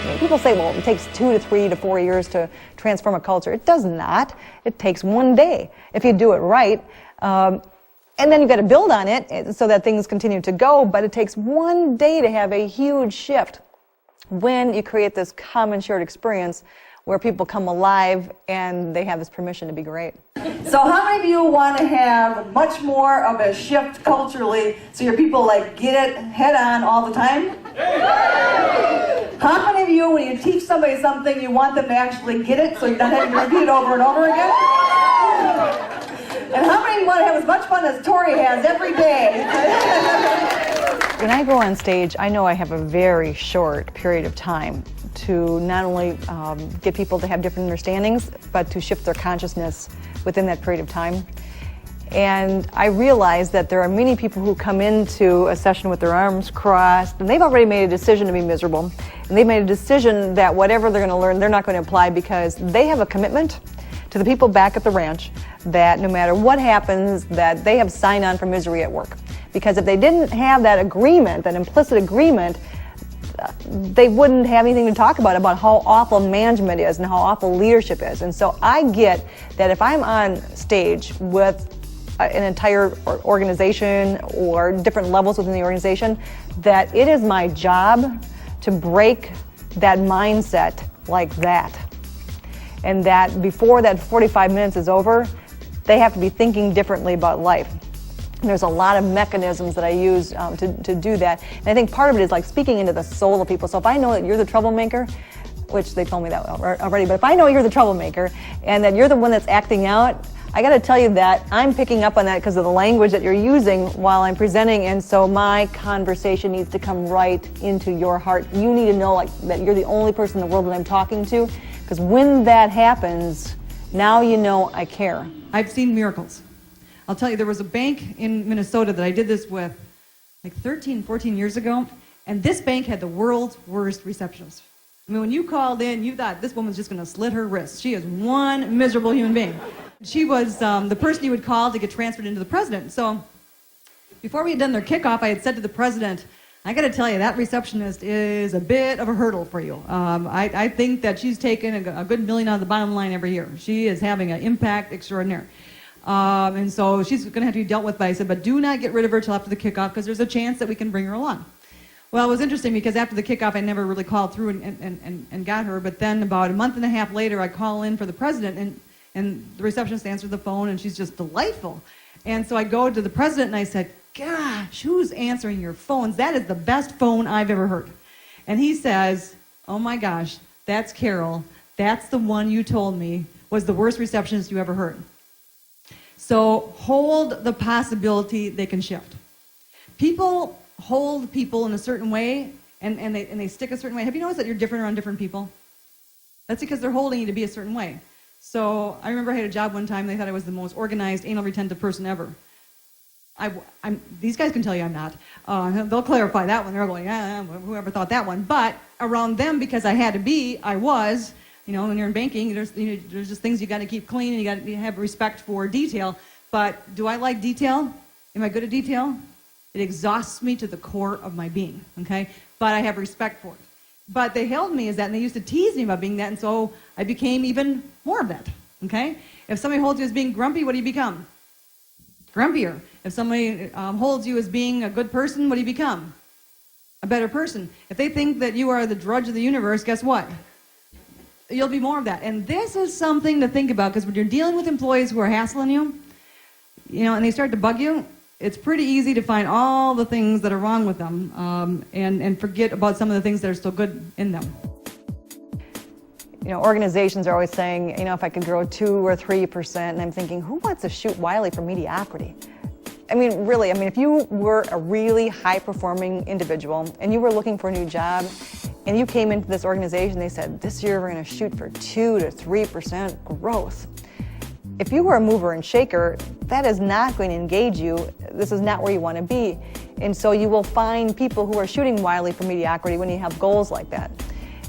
I mean, people say, well, it takes 2 to 3 to 4 years to transform a culture. It does not. It takes one day if you do it right. And then you've got to build on it so that things continue to go, but it takes one day to have a huge shift when you create this common shared experience where people come alive and they have this permission to be great. So how many of you want to have much more of a shift culturally so your people like get it head on all the time? How many of you, when you teach somebody something, you want them to actually get it so you're not having to repeat it over and over again? And how many want to have as much fun as Tori has every day? When I go on stage, I know I have a very short period of time to not only get people to have different understandings, but to shift their consciousness within that period of time. And I realize that there are many people who come into a session with their arms crossed, and they've already made a decision to be miserable. And they've made a decision that whatever they're going to learn, they're not going to apply because they have a commitment to the people back at the ranch that no matter what happens, that they have signed on for misery at work. Because if they didn't have that agreement, that implicit agreement, they wouldn't have anything to talk about how awful management is and how awful leadership is. And so I get that if I'm on stage with an entire organization or different levels within the organization, that it is my job to break that mindset like that. And that before that 45 minutes is over, they have to be thinking differently about life. And there's a lot of mechanisms that I use to do that. And I think part of it is like speaking into the soul of people. So if I know that you're the troublemaker, which they told me that already, but if I know you're the troublemaker and that you're the one that's acting out, I got to tell you that I'm picking up on that because of the language that you're using while I'm presenting, and so my conversation needs to come right into your heart. You need to know like that you're the only person in the world that I'm talking to, because when that happens, now you know I care. I've seen miracles. I'll tell you, there was a bank in Minnesota that I did this with like 13, 14 years ago, and this bank had the world's worst receptionist. I mean, when you called in, you thought this woman's just going to slit her wrist. She is one miserable human being. She was the person you would call to get transferred into the president. So before we had done their kickoff, I had said to the president, I got to tell you, that receptionist is a bit of a hurdle for you. I think that she's taken a good $1 million out of the bottom line every year. She is having an impact extraordinary. And so she's going to have to be dealt with by, I said, but do not get rid of her till after the kickoff because there's a chance that we can bring her along. Well, it was interesting because after the kickoff, I never really called through and got her. But then about a month and a half later, I call in for the president, and the receptionist answered the phone, and she's just delightful. And so I go to the president, and I said, gosh, who's answering your phones? That is the best phone I've ever heard. And he says, oh my gosh, that's Carol. That's the one you told me was the worst receptionist you ever heard. So hold the possibility they can shift. People hold people in a certain way, and they stick a certain way. Have you noticed that you're different around different people? That's because they're holding you to be a certain way. So I remember I had a job one time, they thought I was the most organized, anal retentive person ever. These guys can tell you I'm not. They'll clarify that one. They're going, whoever thought that one. But around them, because I had to be, I was. You know, when you're in banking, there's just things you got to keep clean, and you got to have respect for detail. But do I like detail? Am I good at detail? It exhausts me to the core of my being, okay? But I have respect for it. But they held me as that, and they used to tease me about being that, and so I became even more of that, okay? If somebody holds you as being grumpy, what do you become? Grumpier. If somebody holds you as being a good person, what do you become? A better person. If they think that you are the drudge of the universe, guess what? You'll be more of that. And this is something to think about, because when you're dealing with employees who are hassling you, and they start to bug you, it's pretty easy to find all the things that are wrong with them and forget about some of the things that are still good in them. Organizations are always saying, if I could grow 2 or 3%, and I'm thinking, who wants to shoot wildly for mediocrity? I mean, really, if you were a really high-performing individual and you were looking for a new job and you came into this organization, they said, this year we're going to shoot for 2 to 3% growth. If you were a mover and shaker, that is not going to engage you. This is not where you want to be. And so you will find people who are shooting wildly for mediocrity when you have goals like that.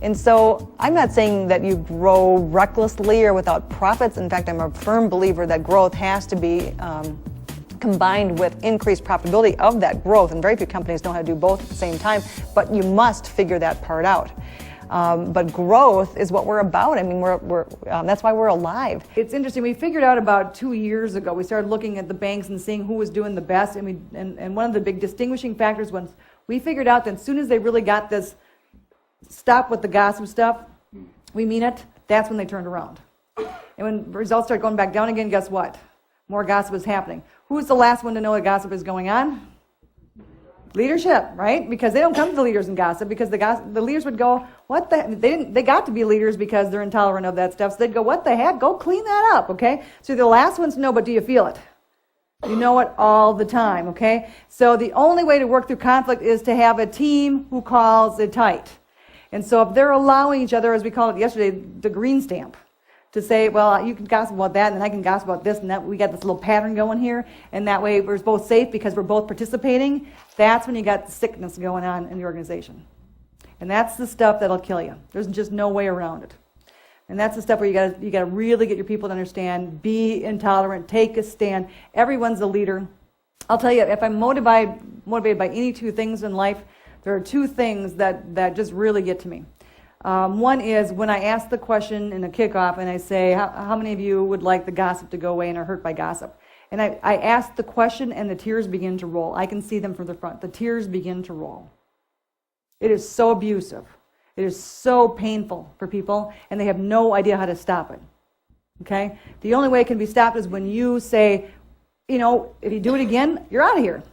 And so I'm not saying that you grow recklessly or without profits. In fact, I'm a firm believer that growth has to be combined with increased profitability of that growth. And very few companies know how to do both at the same time, but you must figure that part out. But growth is what we're about. I mean, that's why we're alive. It's interesting. We figured out about 2 years ago, we started looking at the banks and seeing who was doing the best. And one of the big distinguishing factors was we figured out that as soon as they really got this, stop with the gossip stuff, we mean it, that's when they turned around. And when results start going back down again, guess what? More gossip is happening. Who's the last one to know that gossip is going on? Leadership, right? Because they don't come to the leaders and gossip, because the leaders would go, what the, they got to be leaders because they're intolerant of that stuff. So they'd go, what the heck? Go clean that up, okay? So they're the last ones to know, but do you feel it? You know it all the time, okay? So the only way to work through conflict is to have a team who calls it tight. And so if they're allowing each other, as we called it yesterday, the green stamp, to say, well, you can gossip about that, and then I can gossip about this, and that. We got this little pattern going here, and that way we're both safe because we're both participating. That's when you got sickness going on in the organization. And that's the stuff that'll kill you. There's just no way around it. And that's the stuff where you got to really get your people to understand, be intolerant, take a stand. Everyone's a leader. I'll tell you, if I'm motivated by any two things in life, there are two things that just really get to me. One is when I ask the question in a kickoff and I say, how many of you would like the gossip to go away and are hurt by gossip? And I ask the question and the tears begin to roll. I can see them from the front. The tears begin to roll. It is so abusive. It is so painful for people, and they have no idea how to stop it. Okay? The only way it can be stopped is when you say, if you do it again, you're out of here.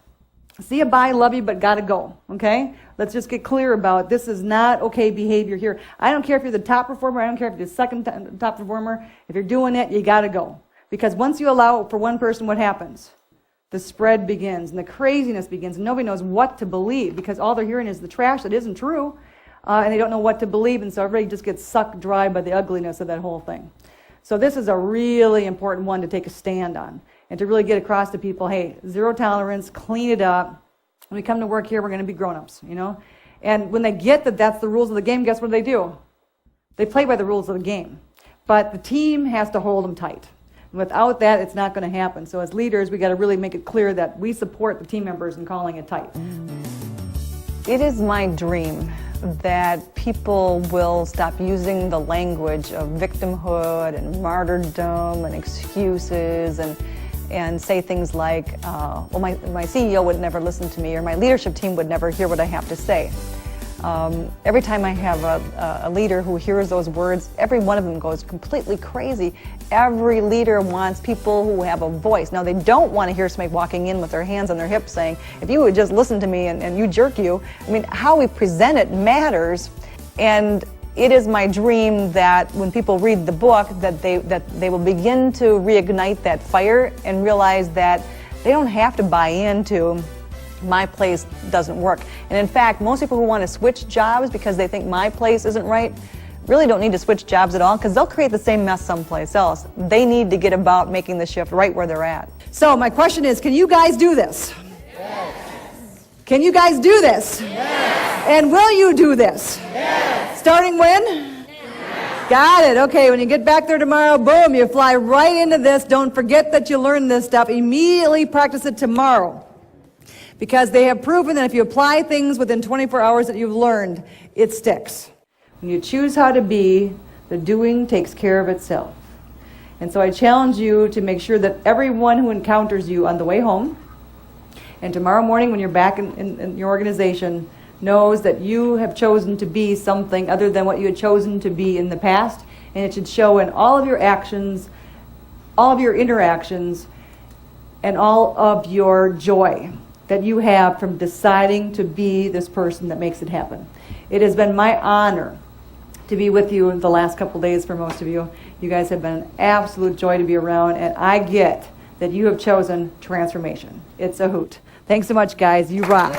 See you, bye, love you, but gotta go. Okay? Let's just get clear about this is not okay behavior here. I don't care if you're the top performer. I don't care if you're the second top performer. If you're doing it, you gotta go. Because once you allow it for one person, what happens? The spread begins, and the craziness begins, and nobody knows what to believe because all they're hearing is the trash that isn't true, and they don't know what to believe, and so everybody just gets sucked dry by the ugliness of that whole thing. So this is a really important one to take a stand on, and to really get across to people, hey, zero tolerance, clean it up. When we come to work here, we're going to be grown-ups, And when they get that that's the rules of the game, guess what they do? They play by the rules of the game. But the team has to hold them tight. Without that, it's not going to happen. So as leaders, we got to really make it clear that we support the team members in calling it tight. It is my dream that people will stop using the language of victimhood and martyrdom and excuses and say things like, my CEO would never listen to me, or my leadership team would never hear what I have to say. Every time I have a leader who hears those words, every one of them goes completely crazy. Every leader wants people who have a voice. Now, they don't want to hear somebody walking in with their hands on their hips saying, if you would just listen to me and you jerk you. I mean, how we present it matters. And it is my dream that when people read the book, that they will begin to reignite that fire and realize that they don't have to buy into my place doesn't work. And in fact, most people who want to switch jobs because they think my place isn't right really don't need to switch jobs at all, because they'll create the same mess someplace else. They need to get about making the shift right where they're at. So my question is, can you guys do this? Yes. Can you guys do this? Yes. And will you do this? Yes. Starting when? Yes. Got it. Okay, when you get back there tomorrow, boom, you fly right into this. Don't forget that you learned this stuff. Immediately practice it tomorrow. Because they have proven that if you apply things within 24 hours that you've learned, it sticks. When you choose how to be, the doing takes care of itself. And so I challenge you to make sure that everyone who encounters you on the way home and tomorrow morning when you're back in your organization knows that you have chosen to be something other than what you had chosen to be in the past, and it should show in all of your actions, all of your interactions, and all of your joy that you have from deciding to be this person that makes it happen. It has been my honor to be with you the last couple days for most of you. You guys have been an absolute joy to be around, and I get that you have chosen transformation. It's a hoot. Thanks so much, guys. You rock.